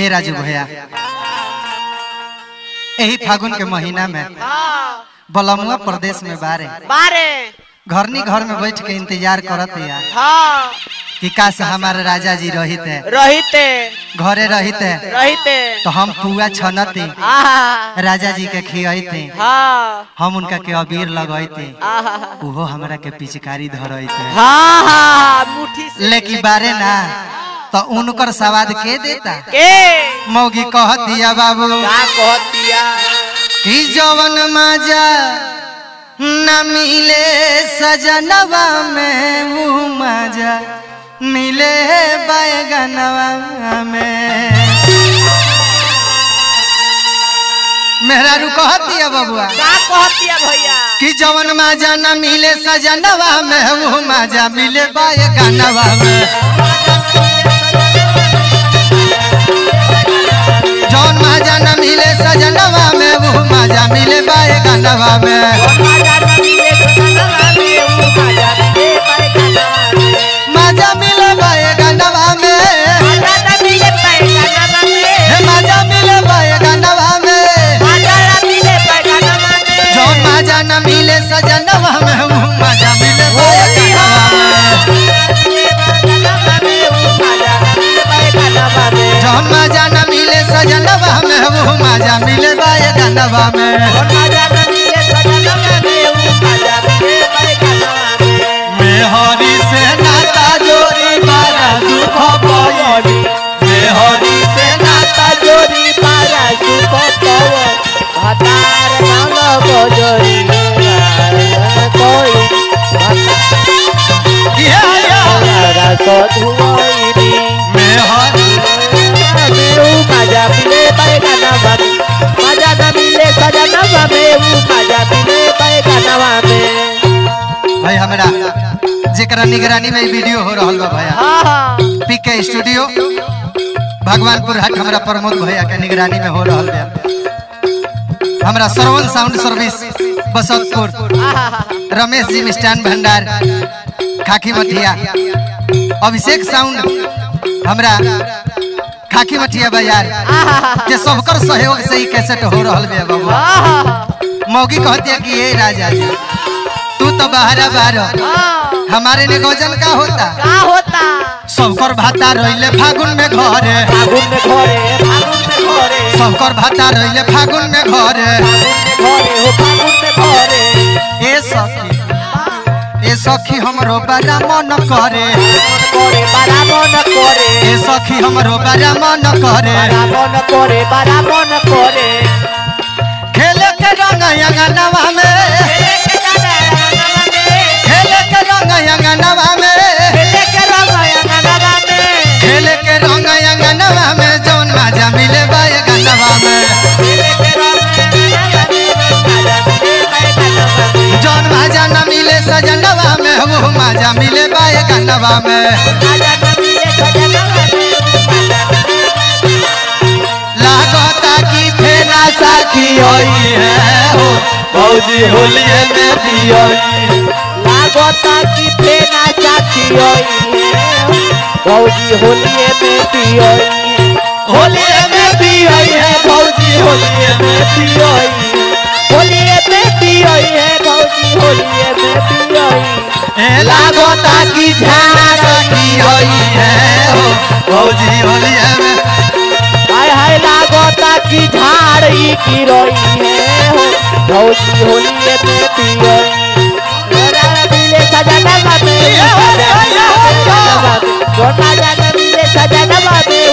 ए राजू भैया यही फागुन के महीना में बलमुआ प्रदेश में बारे घरनी घर में बैठ के इंतजार करत यार कि काश हमारे राजा जी रहते घरे रहते तो हम पुआ छनते राजा जी के खियाते हम उनका के अबीर लगते वो हमरा के पिचकारी धरते लेकिन बारे ना तो उनकर सवाद के देता मौगी कह दिया बाबू कि जवन मजा न मिले सजनवा में वो मजा मिले बैगनवा में। मेहरा रू कह दिया बबुआ भैया कि जवन मजा न मिले सजनवा में वो मजा मिले बैगनवा में। जौन मजा न मिले सजनवा में वो मजा मिले बैगनवा में। मजा मिले बैगनवा में मजा मिले बैगनवा में। जौन मजा न मिले सजनवा में वो मजा मिले बैगनवा में। जौन मजा न मिले सजनवा में वो मजा मिले बैगनवा में। मेहरी से नाता जोड़ी बारा दुख पवनी मेहरी से नाता जोड़ी बारा दुख पवनी हतार नाम बजरी कोई सधुआईनी मेहरी मजा मिले बैगनवा में मजा न मिले सजनवा में मजा मिले बैगनवा में। भाई हमरा जेकरा निगरानी में वीडियो हो रहल बा भैया पीके स्टूडियो भगवानपुर हाट हमरा प्रमोद भैया के निगरानी में हो रहल बा। हमरा श्रवण साउंड सर्विस बसंतपुर रमेश जी मिष्ठान भंडार खाकी मठिया अभिषेक साउंड हमरा खाकी मठिया बाजार के सबकर सहयोग से ही कैसेट हो रहल बा बाबू। मौगी कहती है कि ये राजा जी तू तो बाहर हमारे ने गजन का होता सबकर भाता रहिले फागुन में घरे सबकर भाता रहिले फागुन में घरे। ए सखी हमरो बड़ा मन करे ए सखी हमरो बड़ा मन करे खेले के रंग अंगनवा में खेले के रंग अंगनवा में खेले के रंग अंगनवा में जौन मजा मिले बैगनवा में। जौन मजा न मिले सजनवा में वो मजा मिले बैगनवा में। लागता कि फेना साखी होई है हो भौजी होलिये में पियोई लागता कि फेना साखी होई है भौजी होलिये में पियोई होलिये में पियोई है भौजी होलिये में पियोई होलिये में पियोई है भौजी होलिये में पियोई। लागता कि फेना साखी होई है हो भौजी होलिये में हाय लागता कि झाड़ी की रोई है हो भौजी होलिये में पियोई मिले सजनवा में मिले सजनवा में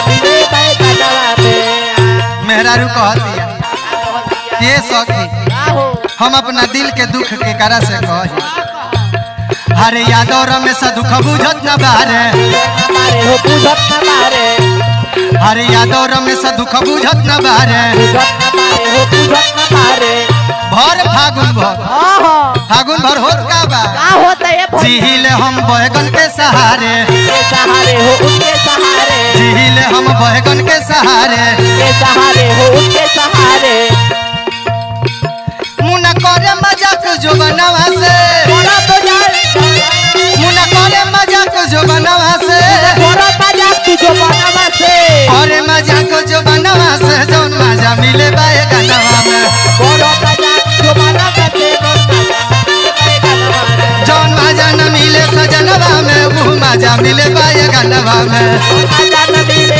मिले बैगनवा में। मेहरारू कहती है ये सखी हम अपना दिल के दुख के करा से कही हरे यादव रमेश दुख बुझत न बारे हो बुझत न बारे हरे यादव रमेश दुख बुझत न बारे हो बुझत न बारे भर फागुन भर होत का बा होता है जिहिले हम बैगन के सहारे हो उनके सहारे जिहिले हम बैगन के सहारे हो उनके सहारे। मुना करे मजाक जो बनवा से मुना करे मजाक जो बनवा से मजा मिले बाए गानवा में बड़ो मजा दोबारा बचे जौन मजा न मिले सजनवा में वो मजा मिले बाए गानवा में मजा न मिले